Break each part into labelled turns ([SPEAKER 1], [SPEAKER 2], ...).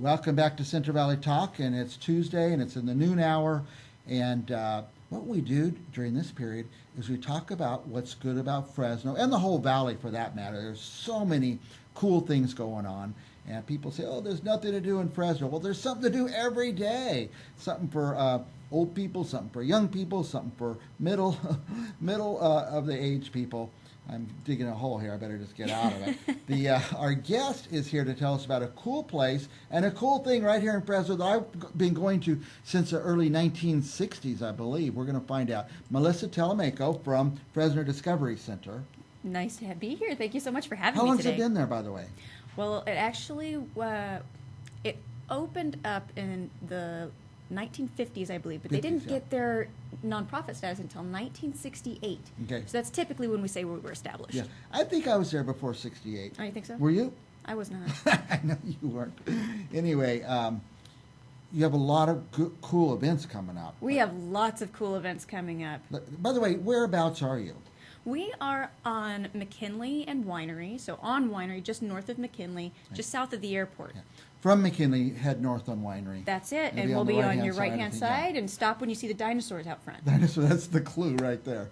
[SPEAKER 1] Welcome back to Central Valley Talk, and it's Tuesday, and it's in the noon hour. And what we do during this period is we talk about what's good about Fresno and the whole valley, for that matter. There's so many cool things going on, and people say, "Oh, there's nothing to do in Fresno." Well, there's something to do every day. Something for old people, something for young people, something for middle of the age people. I'm digging a hole here. I better just get out of it. Our guest is here to tell us about a cool place and a cool thing right here in Fresno that I've been going to since the early 1960s, I believe. We're going to find out. Melissa Telemeco from Fresno Discovery Center.
[SPEAKER 2] Nice to be here. Thank you so much for having
[SPEAKER 1] How
[SPEAKER 2] me
[SPEAKER 1] long
[SPEAKER 2] today.
[SPEAKER 1] has it been there, by the way?
[SPEAKER 2] Well, it actually it opened up in the 1950s, I believe, but they didn't get their nonprofit status until 1968.
[SPEAKER 1] Okay.
[SPEAKER 2] So that's typically when we say we were established.
[SPEAKER 1] Yeah, I think I was there before '68.
[SPEAKER 2] Oh, you think so?
[SPEAKER 1] Were you?
[SPEAKER 2] I was not.
[SPEAKER 1] I know you weren't. Anyway, you have a lot of cool events coming up.
[SPEAKER 2] We have lots of cool events coming up.
[SPEAKER 1] By the way, whereabouts are you?
[SPEAKER 2] We are on McKinley and Winery, so on Winery, just north of McKinley, just south of the airport.
[SPEAKER 1] Yeah. From McKinley, head north on Winery.
[SPEAKER 2] That's it,
[SPEAKER 1] It'll
[SPEAKER 2] and
[SPEAKER 1] be
[SPEAKER 2] we'll
[SPEAKER 1] on the
[SPEAKER 2] be on
[SPEAKER 1] right-hand
[SPEAKER 2] your
[SPEAKER 1] side,
[SPEAKER 2] right-hand
[SPEAKER 1] I think, yeah.
[SPEAKER 2] side, and stop when you see the dinosaurs out front.
[SPEAKER 1] So that's the clue right there.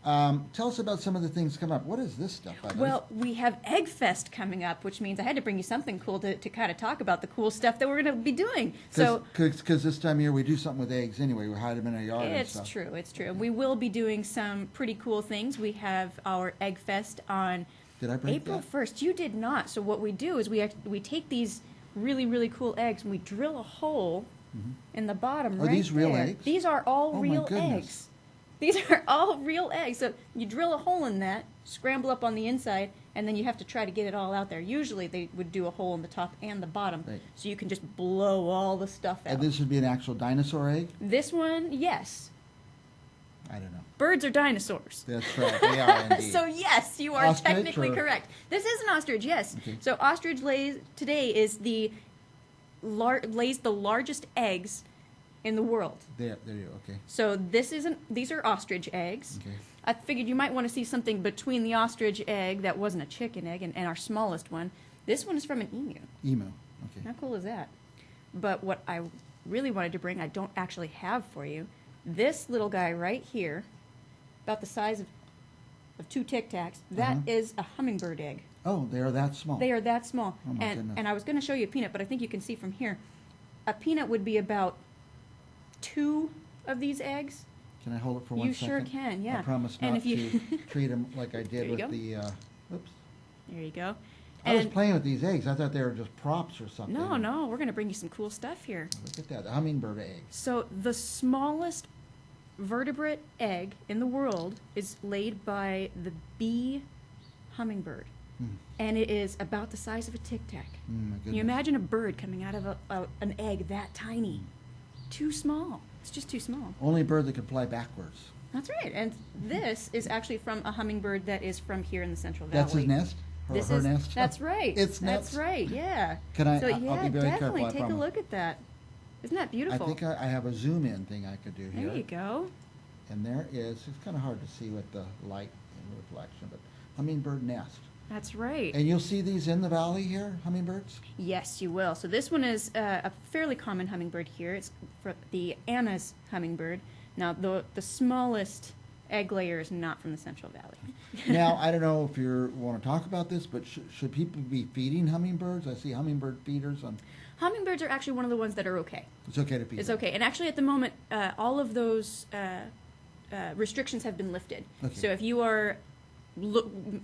[SPEAKER 1] Tell us about some of the things coming up. What is this stuff? By the way?
[SPEAKER 2] Well, we have Egg Fest coming up, which means I had to bring you something cool to kind of talk about the cool stuff that we're going to be doing.
[SPEAKER 1] Because this time of year we do something with eggs anyway. We hide them in our yard and
[SPEAKER 2] It's
[SPEAKER 1] stuff.
[SPEAKER 2] true, it's true. We will be doing some pretty cool things. We have our Egg Fest on
[SPEAKER 1] Did I break
[SPEAKER 2] April
[SPEAKER 1] that?
[SPEAKER 2] 1st. You did not. So what we do is we take these really, really cool eggs and we drill a hole in the bottom
[SPEAKER 1] Are
[SPEAKER 2] right
[SPEAKER 1] these real
[SPEAKER 2] there.
[SPEAKER 1] eggs?
[SPEAKER 2] These are all
[SPEAKER 1] Oh, my
[SPEAKER 2] real
[SPEAKER 1] goodness.
[SPEAKER 2] eggs. These are all real eggs. So you drill a hole in that, scramble up on the inside, and then you have to try to get it all out there. Usually they would do a hole in the top and the bottom,
[SPEAKER 1] Right.
[SPEAKER 2] so you can just blow all the stuff out.
[SPEAKER 1] And this would be an actual dinosaur egg?
[SPEAKER 2] This one, yes.
[SPEAKER 1] I don't know.
[SPEAKER 2] Birds are dinosaurs.
[SPEAKER 1] That's right. They are indeed.
[SPEAKER 2] So yes, you are
[SPEAKER 1] Ostrich
[SPEAKER 2] technically
[SPEAKER 1] or-
[SPEAKER 2] correct. This is an ostrich, yes.
[SPEAKER 1] Okay.
[SPEAKER 2] So ostrich lays lays the largest eggs in the world.
[SPEAKER 1] There you go. Okay.
[SPEAKER 2] So these are ostrich eggs.
[SPEAKER 1] Okay.
[SPEAKER 2] I figured you might want to see something between the ostrich egg that wasn't a chicken egg and our smallest one. This one is from an emu.
[SPEAKER 1] Emu. Okay.
[SPEAKER 2] How cool is that? But what I really wanted to bring, I don't actually have for you. This little guy right here, about the size of two Tic Tacs, that is a hummingbird egg.
[SPEAKER 1] Oh, they are that small.
[SPEAKER 2] They are that small.
[SPEAKER 1] Oh, my goodness.
[SPEAKER 2] And I was going to show you a peanut, but I think you can see from here. A peanut would be about 2 of these eggs.
[SPEAKER 1] Can I hold it for 1
[SPEAKER 2] You
[SPEAKER 1] second?
[SPEAKER 2] sure can, yeah.
[SPEAKER 1] I promise
[SPEAKER 2] And
[SPEAKER 1] not
[SPEAKER 2] if you
[SPEAKER 1] to treat them like I
[SPEAKER 2] There
[SPEAKER 1] did
[SPEAKER 2] you
[SPEAKER 1] with
[SPEAKER 2] go.
[SPEAKER 1] the. Oops.
[SPEAKER 2] There you go.
[SPEAKER 1] I was playing with these eggs. I thought they were just props or something.
[SPEAKER 2] No, we're going to bring you some cool stuff here.
[SPEAKER 1] Look at that, the hummingbird egg.
[SPEAKER 2] So the smallest vertebrate egg in the world is laid by the bee hummingbird. And it is about the size of a Tic Tac.
[SPEAKER 1] My goodness.
[SPEAKER 2] You imagine a bird coming out of an egg that tiny. Too small. It's just too small.
[SPEAKER 1] Only bird that can fly backwards.
[SPEAKER 2] That's right. And this is actually from a hummingbird that is from here in the Central Valley.
[SPEAKER 1] That's his nest? Her nest?
[SPEAKER 2] That's right.
[SPEAKER 1] It's nuts?
[SPEAKER 2] That's right, yeah.
[SPEAKER 1] Can I-
[SPEAKER 2] So,
[SPEAKER 1] I'll
[SPEAKER 2] yeah,
[SPEAKER 1] be very
[SPEAKER 2] definitely.
[SPEAKER 1] careful, I
[SPEAKER 2] Take a
[SPEAKER 1] promise.
[SPEAKER 2] look at that. Isn't that
[SPEAKER 1] I
[SPEAKER 2] beautiful?
[SPEAKER 1] think I have a zoom in thing I could do here.
[SPEAKER 2] There you go.
[SPEAKER 1] And there is, it's kind of hard to see with the light and reflection, but hummingbird nest.
[SPEAKER 2] That's right.
[SPEAKER 1] And you'll see these in the valley here, hummingbirds?
[SPEAKER 2] Yes, you will. So this one is a fairly common hummingbird here. It's the Anna's hummingbird. Now, the smallest egg layer is not from the Central Valley.
[SPEAKER 1] Now, I don't know if you want to talk about this, but should people be feeding hummingbirds? I see hummingbird feeders on.
[SPEAKER 2] Hummingbirds are actually one of the ones that are okay.
[SPEAKER 1] It's okay to feed
[SPEAKER 2] It's
[SPEAKER 1] them.
[SPEAKER 2] okay. And actually, at the moment, all of those restrictions have been lifted.
[SPEAKER 1] Okay.
[SPEAKER 2] So if you are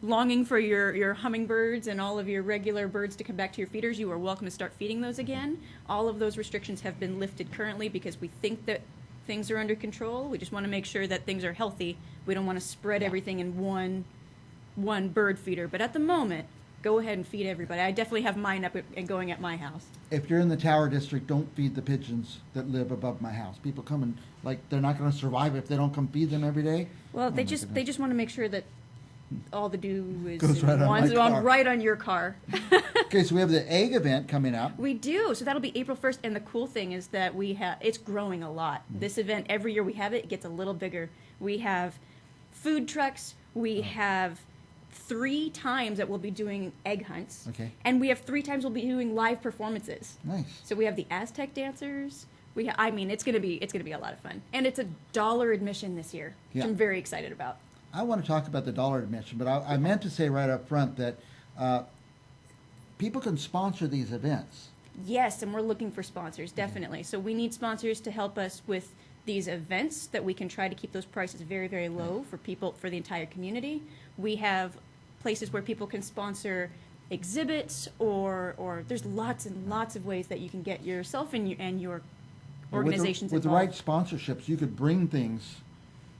[SPEAKER 2] longing for your hummingbirds and all of your regular birds to come back to your feeders, you are welcome to start feeding those again. All of those restrictions have been lifted currently because we think that things are under control. We just want to make sure that things are healthy. We don't want to spread everything in one bird feeder. But at the moment, go ahead and feed everybody. I definitely have mine up and going at my house.
[SPEAKER 1] If you're in the Tower District, don't feed the pigeons that live above my house. People come and, like, they're not going to survive if they don't come feed them every day.
[SPEAKER 2] Well,
[SPEAKER 1] Oh,
[SPEAKER 2] they
[SPEAKER 1] my
[SPEAKER 2] just
[SPEAKER 1] goodness.
[SPEAKER 2] want to make sure that all the dew is
[SPEAKER 1] Goes right on my car.
[SPEAKER 2] right on your car.
[SPEAKER 1] Okay, so we have the egg event coming up.
[SPEAKER 2] We do. So that'll be April 1st. And the cool thing is that it's growing a lot. This event, every year we have it, it gets a little bigger. We have food trucks. We have 3 times that we'll be doing egg hunts.
[SPEAKER 1] Okay.
[SPEAKER 2] And we have 3 times we'll be doing live performances.
[SPEAKER 1] Nice.
[SPEAKER 2] So we have the Aztec dancers. I mean, it's gonna be a lot of fun, and it's $1 admission this year, which
[SPEAKER 1] Yeah.
[SPEAKER 2] I'm very excited about.
[SPEAKER 1] I want to talk about the dollar admission, but I meant to say right up front that people can sponsor these events.
[SPEAKER 2] Yes, and we're looking for sponsors, definitely. So we need sponsors to help us with these events that we can try to keep those prices very, very low for people, for the entire community. We have places where people can sponsor exhibits, or there's lots and lots of ways that you can get yourself and your organizations
[SPEAKER 1] with the right
[SPEAKER 2] involved.
[SPEAKER 1] sponsorships, you could bring things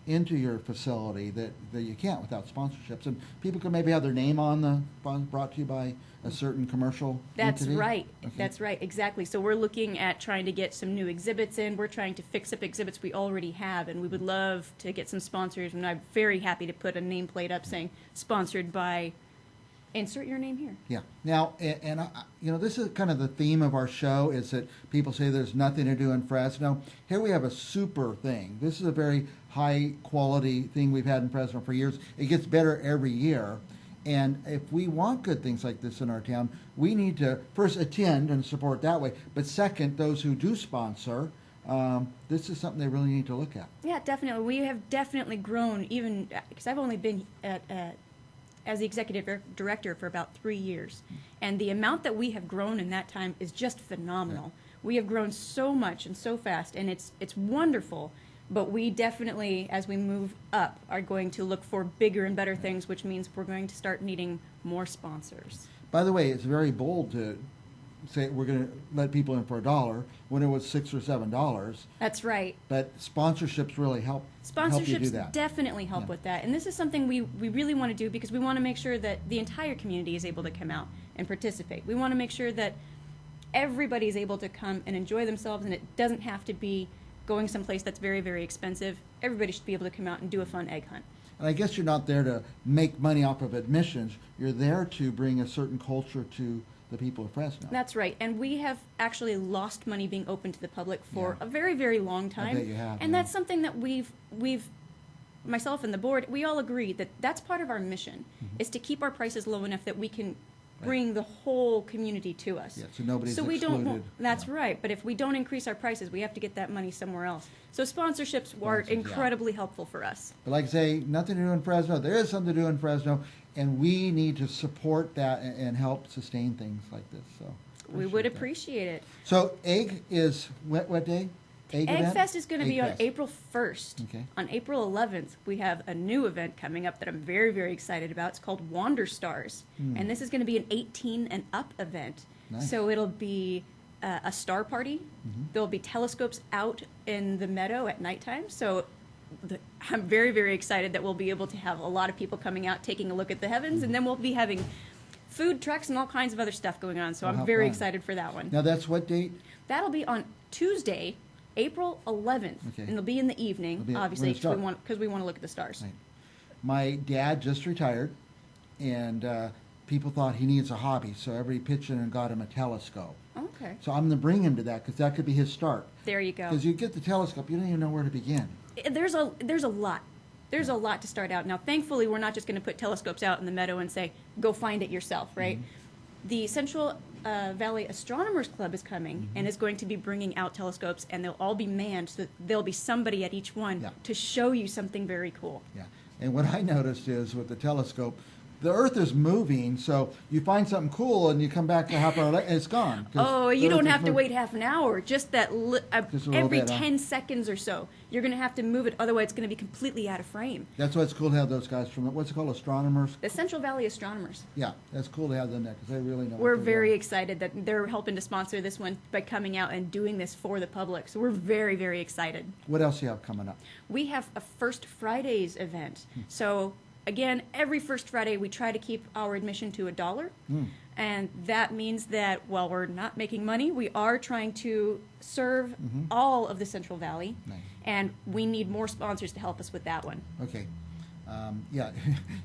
[SPEAKER 1] into your facility that you can't without sponsorships. And people can maybe have their name on the brought to you by a certain commercial
[SPEAKER 2] That's
[SPEAKER 1] entity.
[SPEAKER 2] right.
[SPEAKER 1] Okay.
[SPEAKER 2] That's right. Exactly. So we're looking at trying to get some new exhibits in. We're trying to fix up exhibits we already have, and we would love to get some sponsors. And I'm very happy to put a nameplate up saying sponsored by. Insert your name here.
[SPEAKER 1] Yeah. Now, and this is kind of the theme of our show, is that people say there's nothing to do in Fresno. Here we have a super thing. This is a very high quality thing we've had in Fresno for years. It gets better every year. And if we want good things like this in our town, we need to first attend and support that way. But second, those who do sponsor, this is something they really need to look at.
[SPEAKER 2] Yeah, definitely. We have definitely grown, even because I've only been as the executive director for about 3 years. And the amount that we have grown in that time is just phenomenal. We have grown so much and so fast, and it's wonderful. But we definitely, as we move up, are going to look for bigger and better things, which means we're going to start needing more sponsors.
[SPEAKER 1] By the way, it's very bold to say we're going to let people in for $1 when it was $6 or $7.
[SPEAKER 2] That's right.
[SPEAKER 1] But sponsorships really help you do that.
[SPEAKER 2] Sponsorships definitely help with that. And this is something we really want to do because we want to make sure that the entire community is able to come out and participate. We want to make sure that everybody is able to come and enjoy themselves, and it doesn't have to be going someplace that's very, very expensive. Everybody should be able to come out and do a fun egg hunt.
[SPEAKER 1] And I guess you're not there to make money off of admissions. You're there to bring a certain culture to the people of Fresno.
[SPEAKER 2] That's right. And we have actually lost money being open to the public for
[SPEAKER 1] Yeah.
[SPEAKER 2] a very, very long time.
[SPEAKER 1] I bet you have.
[SPEAKER 2] And
[SPEAKER 1] yeah.
[SPEAKER 2] that's something that we've myself and the board, we all agree that that's part of our mission, is to keep our prices low enough that we can bring the whole community to us.
[SPEAKER 1] Yeah, so nobody's
[SPEAKER 2] we
[SPEAKER 1] excluded.
[SPEAKER 2] don't. That's
[SPEAKER 1] Yeah.
[SPEAKER 2] right. But if we don't increase our prices, we have to get that money somewhere else. So sponsorships are
[SPEAKER 1] Sponsors, yeah.
[SPEAKER 2] incredibly helpful for us.
[SPEAKER 1] But like I say, nothing to do in Fresno. There is something to do in Fresno, and we need to support that and help sustain things like this. So
[SPEAKER 2] We would
[SPEAKER 1] that.
[SPEAKER 2] appreciate it.
[SPEAKER 1] So egg is what day? Egg
[SPEAKER 2] Egg
[SPEAKER 1] event?
[SPEAKER 2] Fest is going to
[SPEAKER 1] Egg
[SPEAKER 2] be on
[SPEAKER 1] Fest.
[SPEAKER 2] April 1st.
[SPEAKER 1] Okay.
[SPEAKER 2] On April 11th, we have a new event coming up that I'm very, very excited about. It's called Wander Stars. And this is going to be an 18 and up event.
[SPEAKER 1] Nice.
[SPEAKER 2] So it'll be a star party. There'll be telescopes out in the meadow at nighttime. So I'm very, very excited that we'll be able to have a lot of people coming out, taking a look at the heavens, and then we'll be having food trucks and all kinds of other stuff going on. So
[SPEAKER 1] Oh, how
[SPEAKER 2] I'm very
[SPEAKER 1] fun.
[SPEAKER 2] excited for that one.
[SPEAKER 1] Now that's what date?
[SPEAKER 2] That'll be on Tuesday, April 11th,
[SPEAKER 1] Okay.
[SPEAKER 2] and it'll be in the evening,
[SPEAKER 1] It'll be
[SPEAKER 2] obviously,
[SPEAKER 1] when it's dark.
[SPEAKER 2] because we want to look at the stars.
[SPEAKER 1] Right. My dad just retired, and people thought he needs a hobby, so everybody pitched in and got him a telescope.
[SPEAKER 2] Okay,
[SPEAKER 1] So I'm going to bring him to that because that could be his start.
[SPEAKER 2] there you go.
[SPEAKER 1] Because you get the telescope, you don't even know where to begin.
[SPEAKER 2] There's a lot. There's a lot to start out. Now, thankfully, we're not just going to put telescopes out in the meadow and say, go find it yourself, right? The Central Valley Astronomers Club is coming and is going to be bringing out telescopes, and they'll all be manned, so that there'll be somebody at each one
[SPEAKER 1] Yeah.
[SPEAKER 2] to show you something very cool.
[SPEAKER 1] Yeah. And what I noticed is with the telescope, the Earth is moving, so you find something cool and you come back a half hour later and it's gone. 'cause
[SPEAKER 2] Oh,
[SPEAKER 1] the
[SPEAKER 2] you
[SPEAKER 1] Earth
[SPEAKER 2] don't
[SPEAKER 1] is
[SPEAKER 2] have to
[SPEAKER 1] moving.
[SPEAKER 2] wait half an hour. Just that
[SPEAKER 1] Just a little
[SPEAKER 2] every
[SPEAKER 1] bit, huh?
[SPEAKER 2] 10 seconds or so. You're going to have to move it, otherwise it's going to be completely out of frame.
[SPEAKER 1] That's why it's cool to have those guys from, what's it called, astronomers?
[SPEAKER 2] The Central Valley Astronomers.
[SPEAKER 1] Yeah, that's cool to have them there because they really know. what
[SPEAKER 2] We're
[SPEAKER 1] they're
[SPEAKER 2] very
[SPEAKER 1] doing.
[SPEAKER 2] excited that they're helping to sponsor this one by coming out and doing this for the public. So we're very, very excited.
[SPEAKER 1] What else do you have coming up?
[SPEAKER 2] We have a First Fridays event. So again, every First Friday we try to keep our admission to $1. And that means that while we're not making money, we are trying to serve all of the Central Valley.
[SPEAKER 1] Nice.
[SPEAKER 2] And we need more sponsors to help us with that one.
[SPEAKER 1] Okay. Yeah,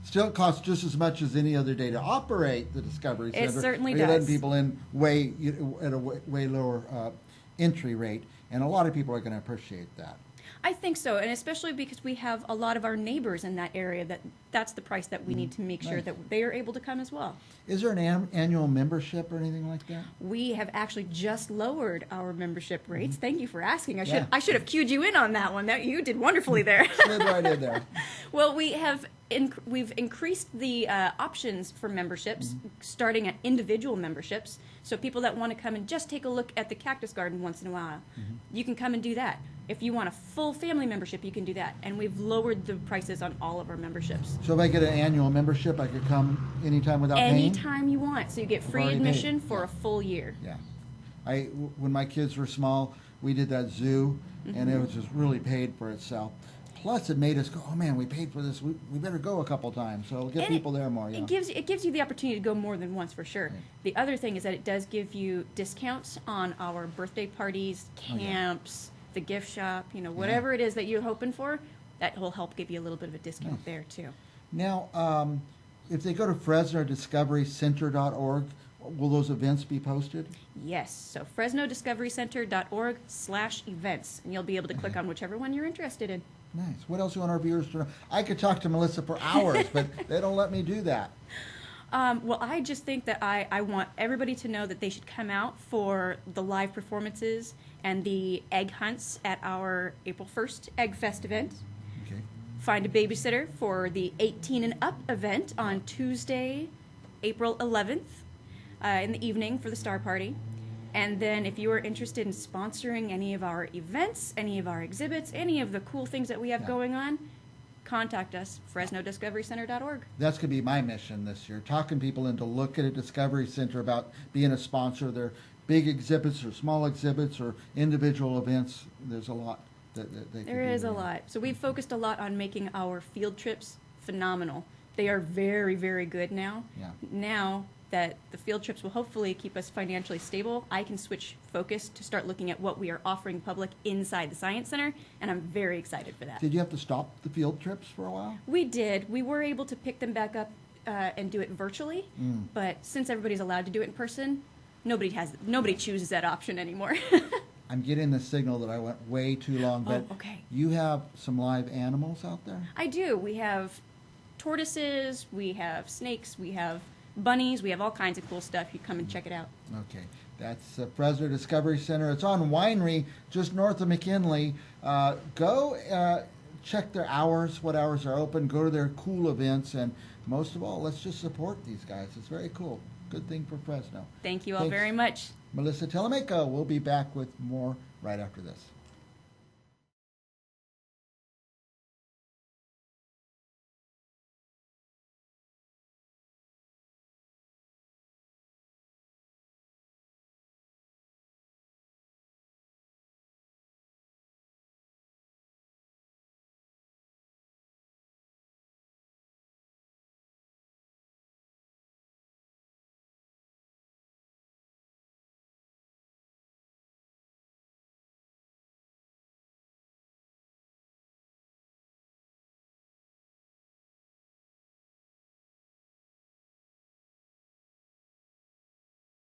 [SPEAKER 1] still costs just as much as any other day to operate the Discovery
[SPEAKER 2] It
[SPEAKER 1] Center.
[SPEAKER 2] certainly
[SPEAKER 1] You're letting
[SPEAKER 2] does.
[SPEAKER 1] people in at a way lower entry rate, and a lot of people are going to appreciate that.
[SPEAKER 2] I think so, and especially because we have a lot of our neighbors in that area, that's the price that we need to make sure
[SPEAKER 1] Nice.
[SPEAKER 2] that they are able to come as well.
[SPEAKER 1] Is there an annual membership or anything like that?
[SPEAKER 2] We have actually just lowered our membership rates. Thank you for asking.
[SPEAKER 1] Yeah.
[SPEAKER 2] I should have cued you in on that one. That you did wonderfully there.
[SPEAKER 1] Slid right in there.
[SPEAKER 2] Well, we've increased the options for memberships, starting at individual memberships. So people that want to come and just take a look at the cactus garden once in a while, you can come and do that. If you want a full family membership, you can do that. And we've lowered the prices on all of our memberships.
[SPEAKER 1] So if I get an annual membership, I could come anytime without paying?
[SPEAKER 2] Anytime you want. So you get free
[SPEAKER 1] already
[SPEAKER 2] admission
[SPEAKER 1] paid.
[SPEAKER 2] for
[SPEAKER 1] Yeah.
[SPEAKER 2] a full year.
[SPEAKER 1] Yeah. When my kids were small, we did that zoo, and it was just really paid for itself. Plus, it made us go, oh man, we paid for this. We better go a couple times. So it'll get
[SPEAKER 2] And
[SPEAKER 1] people there more. Yeah.
[SPEAKER 2] It gives you the opportunity to go more than once for sure.
[SPEAKER 1] Right.
[SPEAKER 2] The other thing is that it does give you discounts on our birthday parties,
[SPEAKER 1] Oh, yeah.
[SPEAKER 2] camps, the gift shop, whatever it is that you're hoping for, that will help give you a little bit of a discount
[SPEAKER 1] Nice.
[SPEAKER 2] there too.
[SPEAKER 1] Now, if they go to FresnoDiscoveryCenter.org, will those events be posted?
[SPEAKER 2] Yes, so FresnoDiscoveryCenter.org/events, and you'll be able to click on whichever one you're interested in.
[SPEAKER 1] Nice. What else do you want our viewers to know? I could talk to Melissa for hours, but they don't let me do that.
[SPEAKER 2] Well, I just think that I want everybody to know that they should come out for the live performances and the egg hunts at our April 1st Egg Fest event.
[SPEAKER 1] Okay.
[SPEAKER 2] Find a babysitter for the 18 and up event on Tuesday, April 11th in the evening for the Star Party. And then if you are interested in sponsoring any of our events, any of our exhibits, any of the cool things that we have
[SPEAKER 1] Yeah.
[SPEAKER 2] going on, contact us, FresnoDiscoveryCenter.org.
[SPEAKER 1] That's going to be my mission this year, talking people into looking at Discovery Center about being a sponsor. Their big exhibits or small exhibits or individual events. There's a lot that they can
[SPEAKER 2] There
[SPEAKER 1] do
[SPEAKER 2] is a
[SPEAKER 1] there.
[SPEAKER 2] lot. So we've focused a lot on making our field trips phenomenal. They are very, very good now.
[SPEAKER 1] Yeah.
[SPEAKER 2] Now that the field trips will hopefully keep us financially stable, I can switch focus to start looking at what we are offering public inside the Science Center, and I'm very excited for that.
[SPEAKER 1] Did you have to stop the field trips for a while?
[SPEAKER 2] We did. We were able to pick them back up and do it virtually, but since everybody's allowed to do it in person, nobody chooses that option anymore.
[SPEAKER 1] I'm getting the signal that I went way too long, but
[SPEAKER 2] Oh, okay.
[SPEAKER 1] you have some live animals out there?
[SPEAKER 2] I do. We have tortoises, we have snakes, we have bunnies, we have all kinds of cool stuff. You come and check it out.
[SPEAKER 1] Okay. That's Fresno Discovery Center. It's on Winery, just north of McKinley. Go check their hours, what hours are open, go to their cool events, and most of all, let's just support these guys. It's very cool. Good thing for Fresno.
[SPEAKER 2] Thank you all
[SPEAKER 1] Thanks.
[SPEAKER 2] very much.
[SPEAKER 1] Melissa Telemeco. We'll be back with more right after this.